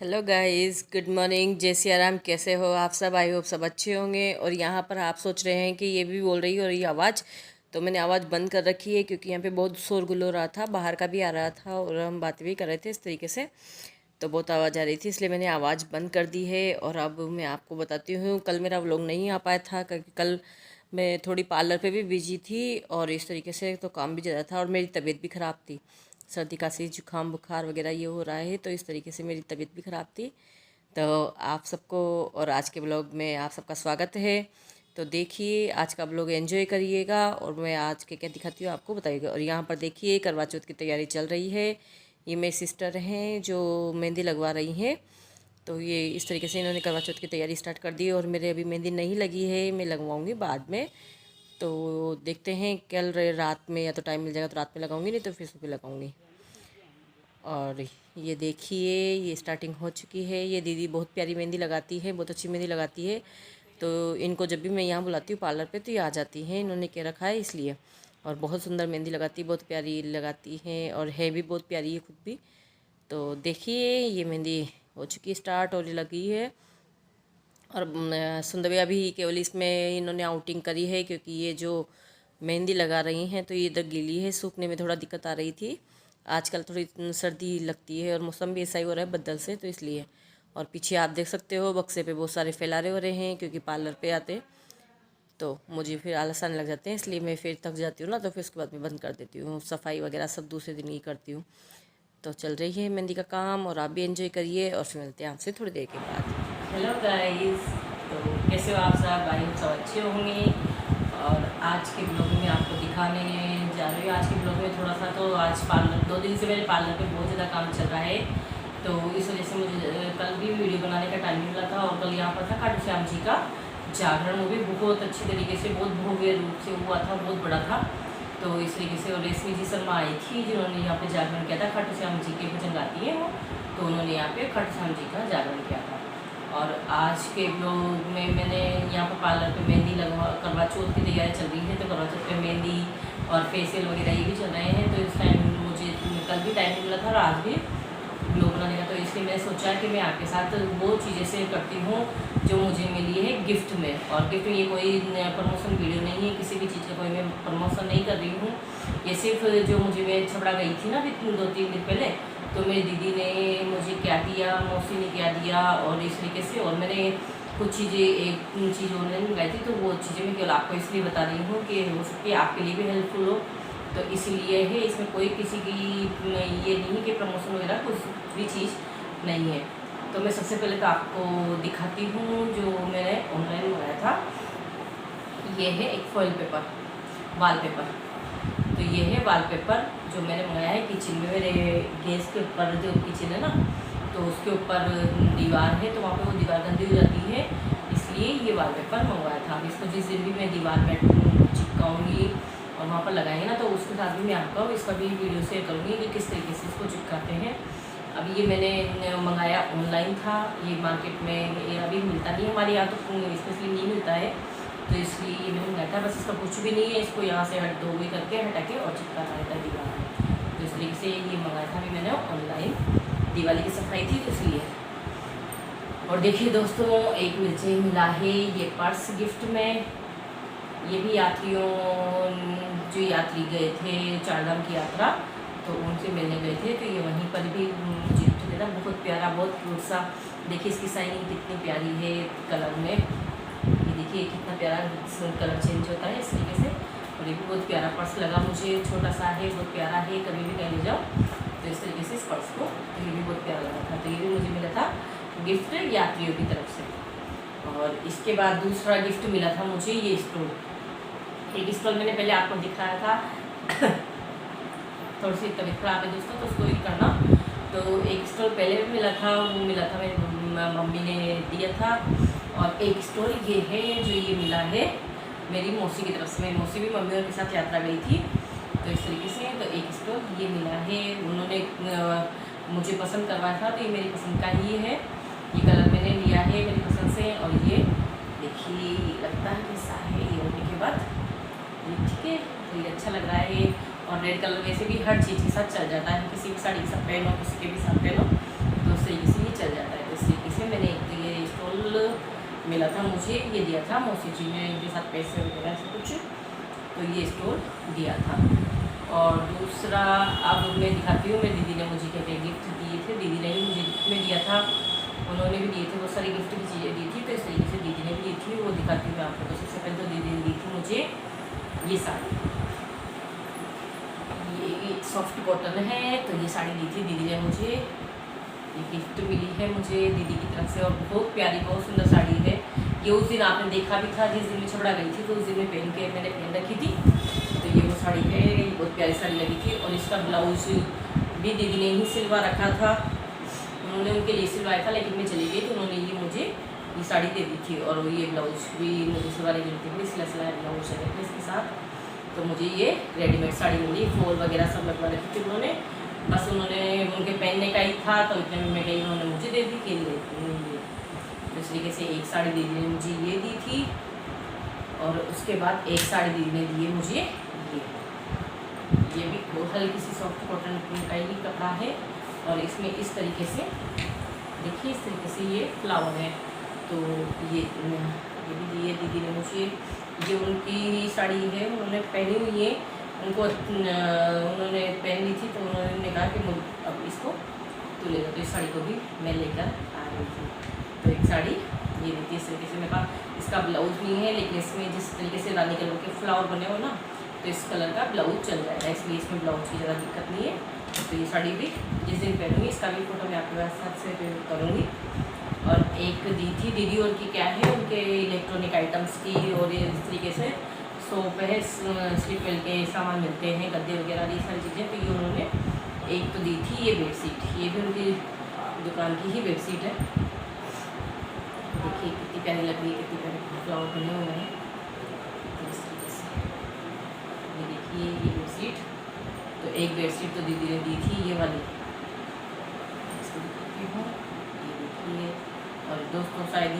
Hello guys, good morning. जय सिया राम। कैसे हो आप सब? आई होप सब अच्छे होंगे। और यहाँ पर आप सोच रहे हैं कि ये भी बोल रही है और ये आवाज़, तो मैंने आवाज़ बंद कर रखी है क्योंकि यहाँ पे बहुत शोरगुल हो रहा था, बाहर का भी आ रहा था और हम बातें भी कर रहे थे इस तरीके से, तो बहुत आवाज़ आ रही थी, इसलिए मैंने आवाज़ बंद कर दी है। और अब मैं आपको बताती हूँ, कल मेरा व्लॉग नहीं आ पाया था क्योंकि कल मैं थोड़ी पार्लर पे भी बिजी थी और इस तरीके से तो काम भी ज़्यादा था और मेरी तबीयत भी ख़राब थी। सर्दी खांसी जुकाम बुखार वगैरह ये हो रहा है, तो इस तरीके से मेरी तबीयत भी ख़राब थी। तो आप सबको और आज के ब्लॉग में आप सबका स्वागत है। तो देखिए, आज का ब्लॉग एंजॉय करिएगा और मैं आज के क्या दिखाती हूँ आपको बताइएगा। और यहाँ पर देखिए, करवा चौथ की तैयारी चल रही है। ये मेरी सिस्टर हैं जो मेहंदी लगवा रही हैं। तो ये इस तरीके से इन्होंने करवा चौथ की तैयारी स्टार्ट कर दी और मेरे अभी मेहंदी नहीं लगी है, मैं लगवाऊंगी बाद में। तो देखते हैं, कल रात में या तो टाइम मिल जाएगा तो रात में लगाऊंगी, नहीं तो फिर सुबह लगाऊंगी। और ये देखिए, ये स्टार्टिंग हो चुकी है। ये दीदी बहुत प्यारी मेहंदी लगाती है, बहुत अच्छी मेहंदी लगाती है। तो इनको जब भी मैं यहाँ बुलाती हूँ पार्लर पे तो ये आ जाती हैं, इन्होंने क्या रखा है इसलिए। और बहुत सुंदर मेहंदी लगाती है, बहुत प्यारी लगाती हैं और है भी बहुत प्यारी है खुद भी। तो देखिए, ये मेहंदी हो चुकी है स्टार्ट और ये लगी है। और सुंदर अभी केवल इसमें इन्होंने आउटिंग करी है क्योंकि ये जो मेहंदी लगा रही हैं तो ये इधर गीली है, सूखने में थोड़ा दिक्कत आ रही थी। आजकल थोड़ी सर्दी लगती है और मौसम भी ऐसा ही हो रहा है बदल से, तो इसलिए। और पीछे आप देख सकते हो बक्से पे बहुत सारे फैलारे हो रहे हैं क्योंकि पार्लर पे आते तो मुझे फिर आलस आने लग जाते हैं, इसलिए मैं फिर थक जाती हूँ ना, तो फिर उसके बाद मैं बंद कर देती हूँ। सफाई वगैरह सब दूसरे दिन ही करती हूँ। तो चल रही है मेहंदी का काम और आप भी एंजॉय करिए और फिर मिलते हैं आपसे थोड़ी देर के बाद। हेलो गाइस, तो कैसे हो आप सब? आई होप सब अच्छे होंगे। और आज के ब्लॉग में आपको दिखाने जा रही हूँ। आज के ब्लॉग में थोड़ा सा, तो आज पार्लर 2 दिन से मेरे पार्लर पे बहुत ज़्यादा काम चल रहा है, तो इस वजह से मुझे कल भी वीडियो बनाने का टाइम मिला था। और कल यहाँ पर था खाटू श्याम जी का जागरण, वो भी बहुत अच्छी तरीके से, बहुत भव्य रूप से हुआ था, बहुत बड़ा था। तो इस तरीके से, और रेशमी जी शर्मा आई थी जिन्होंने यहाँ पे जागरण किया था। खाटू श्याम जी के भजन गाती है वो, तो उन्होंने यहाँ पे खाटू श्याम जी का जागरण किया था। और आज के ब्लॉग में मैंने यहाँ पर पार्लर पे मेहंदी लगवा, करवा चौथ की तैयारी चल रही है, तो करवा चौथ पे मेहंदी और फेशियल वगैरह ये भी चल रहे हैं। तो इस टाइम मुझे कल भी टाइम मिला था और आज भी ब्लॉग बनाने का, तो इसलिए मैंने सोचा कि मैं आपके साथ वो चीज़ें शेयर करती हूँ जो मुझे मिली है गिफ्ट में। और गिफ्ट में ये कोई प्रमोशन वीडियो नहीं है, किसी भी चीज़ का कोई मैं प्रमोशन नहीं कर रही हूँ। ये सिर्फ जो मुझे, मैं छपड़ा गई थी ना अभी 2-3 दिन पहले, तो मेरी दीदी ने मुझे क्या दिया, मौसी ने क्या दिया, और इस तरीके से। और मैंने कुछ चीज़ें, एक चीज़ ऑनलाइन मंगाई थी, तो वो चीज़ें मैं केवल आपको इसलिए बता रही हूँ कि हो सकती है आपके लिए भी हेल्पफुल हो, तो इसीलिए है। इसमें कोई किसी की ये नहीं है कि प्रमोशन वगैरह कुछ भी चीज़ नहीं है। तो मैं सबसे पहले तो आपको दिखाती हूँ जो मैंने ऑनलाइन मंगाया था। ये है एक फॉइल पेपर, वॉलपेपर। तो ये है वॉलपेपर जो मैंने मंगाया है किचन में। मेरे गैस के ऊपर जो किचन है ना, तो उसके ऊपर दीवार है, तो वहाँ पे वो दीवार गंदी हो जाती है, इसलिए ये वॉलपेपर मंगवाया था। इसको जिस दिन भी मैं दीवार पर चिपकाऊँगी और वहाँ पर लगाएंगे ना, तो उसके साथ भी मैं आपको इसका भी वीडियो शेयर करूँगी कि किस तरीके से इसको चिपकाते हैं। अभी ये मैंने मंगाया ऑनलाइन था, ये मार्केट में ये अभी मिलता नहीं है हमारे यहाँ, तो स्पेशली नहीं मिलता है, तो इसलिए ये मैंने मंगाया था। बस इसका कुछ भी नहीं है, इसको यहाँ से हट दो करके हटा के और चिपकाना रहता है दीवार में। तो इस तरीके से ये मंगाया था अभी मैंने ऑनलाइन, दिवाली की सफाई थी तो इसलिए। और देखिए दोस्तों, एक मुझे मिला है ये पर्स गिफ्ट में। ये भी यात्रियों, जो यात्री गए थे चारधाम की यात्रा, तो उनसे मिलने गए थे, तो ये वहीं पर भी मुझे गिफ्ट देना। बहुत प्यारा, बहुत क्यूट सा। देखिए इसकी शाइनिंग कितनी प्यारी है कलर में, ये देखिए कितना प्यारा कलर चेंज होता है इस तरीके से। और ये भी बहुत प्यारा पर्स लगा मुझे, छोटा सा है, बहुत प्यारा है, कभी भी कहीं ले जाओ तो इस तरीके से इस पर्स को, तो ये भी बहुत प्यारा लगा था। तो ये भी मुझे मिला था गिफ्ट यात्रियों की तरफ से। और इसके बाद दूसरा गिफ्ट मिला था मुझे ये स्टोल। एक स्टॉल मैंने पहले आपको दिखाया था थोड़ी सी तबीयत खराब है दोस्तों, तो उसको ही करना। तो एक स्टॉल पहले भी मिला था, वो मिला था मेरी मम्मी ने दिया था। और एक स्टॉल ये है जो ये मिला है मेरी मौसी की तरफ से। मेरी मौसी भी मम्मी के साथ यात्रा गई थी, तो इस तरीके से। तो एक स्टॉल ये मिला है, उन्होंने मुझे पसंद करवाया था, तो ये मेरी पसंद का ही है। ये कलर मैंने लिया है मेरी पसंद से। और ये देखिए लगता है कैसा है ये होने के बाद, ठीक है, तो ये अच्छा लग रहा है। और रेड कलर वैसे भी हर चीज़ के साथ चल जाता है, किसी भी साड़ी के साथ पहनो, किसी के भी साथ पहनो, तो उस तरीके से ये चल जाता है। से मैंने एक तो ये स्टॉल मिला था मुझे, ये दिया था मौसी जी ने इनके साथ पैसे वगैरह ऐसा कुछ, तो ये स्टॉल दिया था। और दूसरा अब मैं दिखाती हूँ, मेरी दीदी ने मुझे क्या क्या गिफ्ट दिए थे। दीदी ने भी मुझे गिफ्ट में दिया था, उन्होंने भी दिए थे, बहुत सारी गिफ्ट की चीज़ें दी थी, तो इस तरीके से दीदी ने भी दी थी, वो दिखाती हूँ मैं आपको। तो सबसे पहले तो दीदी ने दी थी मुझे ये साड़ी, ये सॉफ्ट कॉटन है, तो ये साड़ी दी थी दीदी ने मुझे, ये गिफ्ट मिली है मुझे दीदी की तरफ से, और बहुत प्यारी बहुत सुंदर साड़ी है। ये उस दिन आपने देखा भी था, जिस दिन मैं छपड़ा गई थी, तो उस दिन में मैंने पहन रखी थी। तो ये वो साड़ी है, ये बहुत प्यारी साड़ी लगी थी। और इसका ब्लाउज भी दीदी ने ही सिलवा रखा था, उन्होंने उनके लिए सिलवाया था, लेकिन मैं चली गई तो उन्होंने ये मुझे ये साड़ी दे दी थी। और ये ब्लाउज भी मुझे सिलवाने की जरूरत थी, सिला सिलाया ब्लाउज है इसके साथ। तो मुझे ये रेडीमेड साड़ी मिली, फॉल वगैरह सब लगवा रखी थी उन्होंने, बस उन्होंने उनके पहनने का ही था, तो इतने में मैं गई, उन्होंने मुझे दे दी कि इस तरीके से एक साड़ी दीदी ने मुझे ये दी थी, और उसके बाद एक साड़ी दीदी ने दी है मुझे ये भी हल्की सी सॉफ्ट कॉटन का ही कपड़ा है। और इसमें इस तरीके से देखिए, इस तरीके से ये फ्लावर है, तो ये भी दी है दीदी ने मुझे। ये उनकी साड़ी है, उन्होंने पहनी हुई है, उनको उन्होंने पहन ली थी, तो उन्होंने कहा कि अब इसको तो ले लो, तो इस साड़ी को भी मैं लेकर आ रही थी। तो एक साड़ी ये देखिए, इस तरीके से मैं कहा इसका ब्लाउज नहीं है, लेकिन इसमें जिस तरीके से रानी कलर के फ्लावर बने हो ना, तो इस कलर का ब्लाउज चल जाएगा, इसलिए इसमें ब्लाउज की ज़्यादा दिक्कत नहीं है। तो ये साड़ी भी जिस दिन पहनूँगी, इसका भी फोटो मैं आपके साथ से करूँगी। और एक दी थी दीदी, और की क्या है, उनके इलेक्ट्रॉनिक आइटम्स की, और ये इस तरीके से सोप है, स्लीप वेल के सामान मिलते हैं, गद्दे वगैरह, ये सारी चीज़ें। तो ये उन्होंने एक तो दी थी ये बेडशीट, ये भी उनकी दुकान की ही बेडशीट है। देखिए कितनी प्यारी लग रही है, कितनी प्यारे फ्लावर बने हुए हैं। तो इस तरीके से ये देखिए ये बेडशीट, तो एक बेडशीट तो दीदी ने दी थी ये वाली, इसको दिखाती हूँ, ये देखिए। और दोस्तों शायद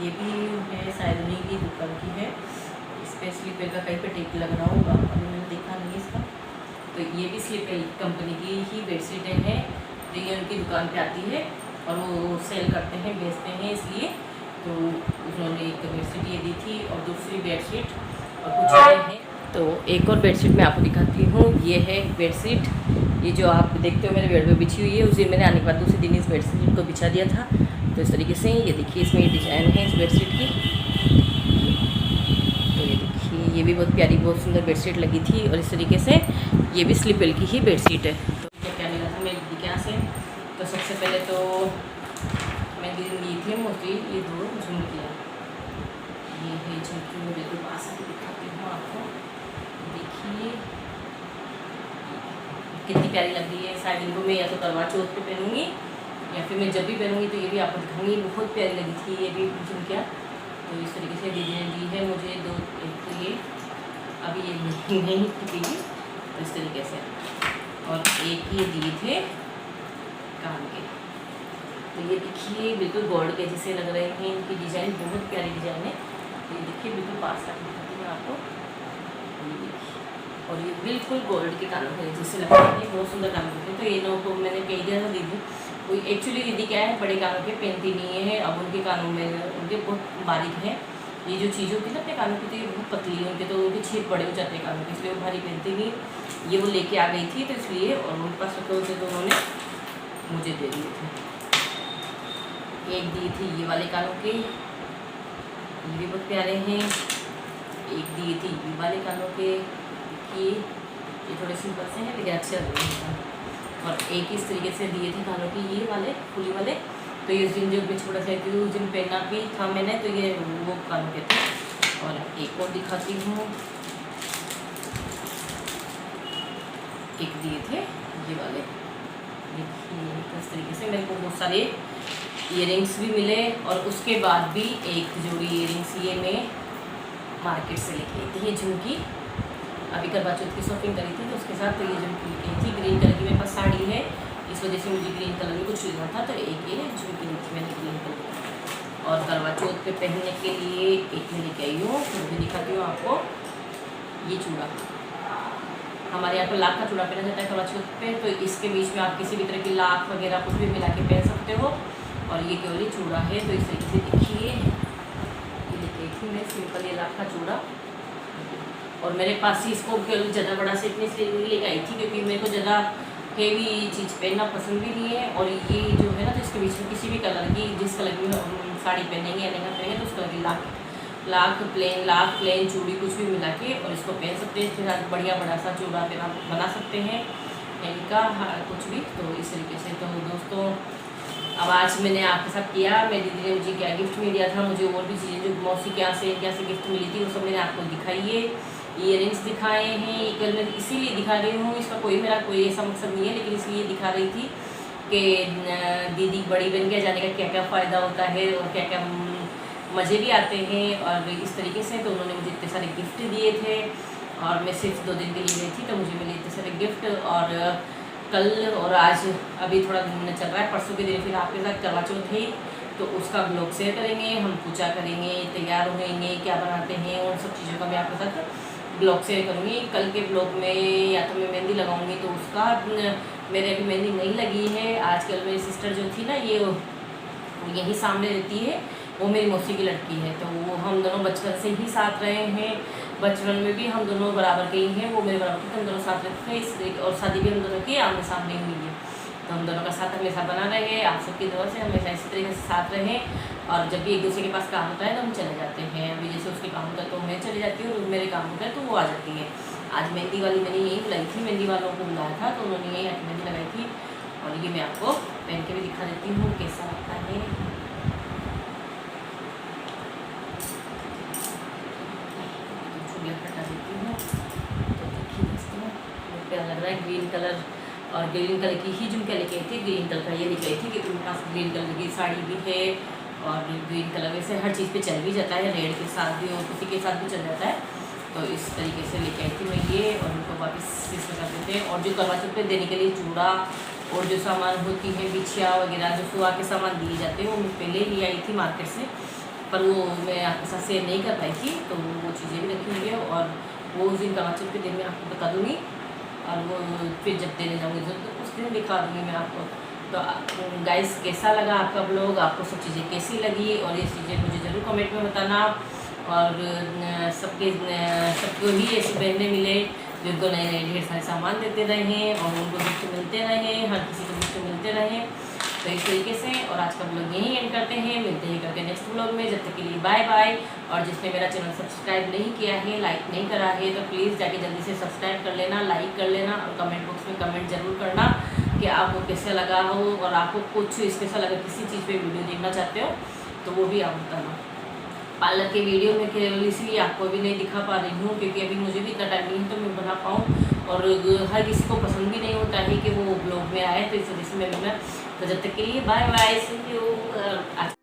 ये भी है, शायद उन्हीं की दुकान की है, स्लीपर का कहीं पे टेप लग रहा होगा, अभी मैंने देखा नहीं इसका। तो ये भी स्लीपर कंपनी की ही बेडशीटें हैं, तो ये उनकी दुकान पे आती है, और वो सेल करते हैं, बेचते हैं, इसलिए तो उन्होंने एक बेडशीट ये दी थी, और दूसरी बेडशीट और कुछ और हैं। तो एक और बेडशीट मैं आपको दिखाती हूँ, ये है बेडशीट, ये जो आप देखते हो मेरे बेड में बिछी हुई है, उस दिन मैंने आने के बाद दूसरे दिन इस बेडशीट को बिछा दिया था। तो इस तरीके से ये देखिए, इसमें ये डिज़ाइन है इस बेडशीट की, ये भी बहुत प्यारी बहुत सुंदर बेडशीट लगी थी। और इस तरीके से ये भी स्लीपवेल की ही बेडशीट है। तो क्या मिला था मेरी दीदी के यहाँ से, तो सबसे पहले तो मैं दीदी ली थी मोती, ये 2 झुमकियाँ, ये है झुमकी, मैं बिल्कुल पास से दिखाती हूँ आपको, देखिए कितनी प्यारी लग रही है। शायद इनको मैं या तो करवा चौथ पे पहनूँगी, या फिर मैं जब भी पहनूँगी तो ये भी आपको दिखाऊँगी, बहुत प्यारी लगी थी ये भी झुमकियाँ। तो इस तरीके से दीदी ने दी है मुझे 2, एक तो ये अभी ये नहीं टिकेगी, तो इस तरीके से, और एक ये दिए थे कान के, तो ये देखिए बिल्कुल गोल्ड के जैसे लग रहे हैं, इनकी डिज़ाइन बहुत प्यारी डिज़ाइन है। तो ये देखिए बिल्कुल पास तक दिखाती हूँ आपको, ये देखिए, और ये बिल्कुल गोल्ड के कानों के जैसे लग रहे हैं, बहुत सुंदर कानों के। तो ये नो को मैंने कह दिया था दीदी, कोई एक्चुअली दीदी क्या है, बड़े कानों के पहनती नहीं है, अब उनके कानों में उनके बहुत बारीक है, ये जो चीज़ होती है ना अपने कानों की, तो ये बहुत पतली है उनके, तो उनके छेद बड़े हो जाते हैं कानों के, इसलिए वो भारी पहनती नहीं। ये वो लेके आ गई थी, तो इसलिए, और उनके पास तो उन्होंने मुझे दे दिए थे। एक दी थी ये वाले कानों के, ये भी बहुत प्यारे हैं। एक दिए थे ये वाले कानों के, ये थोड़े सिंपल से हैं लेकिन अच्छे लग रहे हैं। और एक इस तरीके से दिए थे कानों की, ये वाले फुली वाले, तो ये उस दिन जो मैं छोटा सा थी उस दिन पहना भी था मैंने, तो ये वो कानों के थे। और एक और दिखाती हूँ, एक दिए थे ये वाले, देखिए इस तरीके से मेरे को बहुत सारे इयरिंग्स भी मिले, और उसके बाद भी एक जोड़ी इयरिंग्स ये मैं मार्केट से लेके आई थी, ये झुमकी अभी करवा चौथ की शॉपिंग करी थी, तो उसके साथ तो ये झुमकी लेके आई थी। ग्रीन कलर की मेरे पास साड़ी है, इस वजह से मुझे ग्रीन कलर में कुछ लेना था, तो एक ये झुमकी ली थी मैंने ग्रीन कलर की। और करवा चौथ पे पहनने के लिए एक मैं लेके आई हूँ, तो भी दिखाती हूँ आपको, ये चूड़ा, हमारे यहाँ पर लाख का चूड़ा पहना जाता है करवा चौथ पे, तो इसके बीच में आप किसी भी तरह की लाख वगैरह कुछ भी मिला के पहन सकते हो। और ये केवल चूड़ा है। तो इस तरीके से देखिए, ये लेके थी मैं सिंपल ये लाख का चूड़ा, और मेरे पास ही इसको केवल ज़्यादा बड़ा सेट में इसलिए नहीं लेकर आई थी क्योंकि मेरे को ज़्यादा हेवी चीज़ पहनना पसंद भी नहीं है। और ये जो है ना, तो इसके बीच में किसी भी कलर की, जिस कलर की हम साड़ी पहनेंगे या लहंगा पहनेंगे, तो उस कलर की लाख प्लेन चूड़ी कुछ भी मिला के और इसको पहन सकते हैं। इसके साथ बढ़िया बड़ा सा चूड़ा फिर आप बना सकते हैं इनका कुछ भी। तो इस तरीके से तो दोस्तों, अब आज मैंने आपके साथ किया। मेरी दीदी ने मुझे क्या गिफ्ट में दिया था, मुझे और भी चीज़ें जो मौसी के यहाँ से गिफ्ट मिली थी वो सब मैंने आपको दिखाई है। ईयरिंग्स दिखाए हैं, ये कल मैं इसीलिए दिखा रही हूँ, इसका मेरा कोई ऐसा मकसद नहीं है, लेकिन इसलिए दिखा रही थी कि दीदी बड़ी बहन के जाने का क्या क्या फ़ायदा होता है और क्या क्या मज़े भी आते हैं। और इस तरीके से तो उन्होंने मुझे इतने सारे गिफ्ट दिए थे, और मैं सिर्फ 2 दिन के लिए गई थी तो मुझे मिले इतने सारे गिफ्ट। और कल और आज अभी थोड़ा दिन चल रहा है, परसों के दिन फिर आपके साथ करवा चौथ है, तो उसका ब्लॉग शेयर करेंगे, हम पूजा करेंगे, तैयार होंगे, क्या बनाते हैं, उन सब चीज़ों का मैं आपके साथ ब्लॉग शेयर करूँगी। कल के ब्लॉग में या तो मैं मेहंदी लगाऊंगी, तो उसका मेरे अभी मेहंदी नहीं लगी है। आजकल मेरी सिस्टर जो थी ना, ये यहीं सामने रहती है, वो मेरी मौसी की लड़की है, तो वो हम दोनों बचपन से ही साथ रहे हैं। बचपन में भी हम दोनों बराबर के ही हैं, वो मेरे बराबर के, हम दोनों साथ रहते हैं इस, और शादी भी हम दोनों की आमने सामने हुई है। तो हम दोनों का साथ हमेशा बना रहे, आप सबकी दुआ से हमेशा इसी तरीके से साथ रहें। और जब भी एक दूसरे के पास काम होता है तो हम चले जाते हैं। अभी जैसे उसके काम होता है तो मैं चली जाती हूँ, और मेरे काम होता है तो वो आ जाती है। आज मेहंदी वाली मैंने यही बुलाई थी, मेहंदी वालों को बुलाया था, तो उन्होंने यही आके मेहंदी लगाई थी। और ये मैं आपको पहन के भी दिखा देती हूँ कैसा लगता है। हटा देती हूँ, तो देखिए दोस्तों क्या लग रहा है। ग्रीन कलर, और ग्रीन कलर की ही झुमका लेके आई थी, ग्रीन कलर का ये लेके आई थी कि उनके पास ग्रीन कलर की साड़ी भी है, और ग्रीन कलर वैसे हर चीज़ पे चल भी जाता है, रेड के साथ भी और किसी के साथ भी चल जाता है। तो इस तरीके से लेके आई थी मैं ये, और उनको वापस इसमें कर देते हैं। और जो करवा चौथ पे देने के लिए चूड़ा और जो सामान होती है, बिछिया वगैरह, जो सुहा के सामान दिए जाते हैं, वो मैं पहले ही आई थी मार्केट से, पर वो मैं आपके साथ शेयर नहीं कर पाई थी, तो वो चीज़ें भी रखी हुई है। और वो उस दिन करवा चौथ के दिन मैं आपको बता दूँगी, और वो फिर जब देने जाऊँगी तो उस दिन दिखा दूँगी मैं आपको। तो गाइस, कैसा लगा आपका ब्लॉग, आपको सब चीज़ें कैसी लगी, और ये चीज़ें मुझे ज़रूर कमेंट में बताना। और सबको ही ऐसी बहनें मिले जिनको नए नए ढेर सारे सामान देते रहें, और उनको गिफ्ट मिलते रहें, हर किसी को गिफ्ट मिलते रहें। तो इस तरीके से, और आज का ब्लॉग यहीं एंड करते हैं, मिलते हैं करके नेक्स्ट ब्लॉग में। जब तक के लिए बाय बाय। और जिसने मेरा चैनल सब्सक्राइब नहीं किया है, लाइक नहीं करा है, तो प्लीज़ जाके जल्दी से सब्सक्राइब कर लेना, लाइक कर लेना, और कमेंट बॉक्स में कमेंट ज़रूर करना कि आपको कैसा लगा हो, और आपको कुछ स्पेशल अगर किसी चीज़ पे वीडियो देखना चाहते हो तो वो भी आप बताना। पार्लर के वीडियो में केवल इसलिए आपको भी नहीं दिखा पा रही हूँ क्योंकि अभी मुझे भी इतना टाइम नहीं है तो मैं बना पाऊँ, और हर किसी को पसंद भी नहीं होता है कि वो ब्लॉग में आए, तो इस वजह से मैं तो जब तक के लिए बाय बाय, सी यू।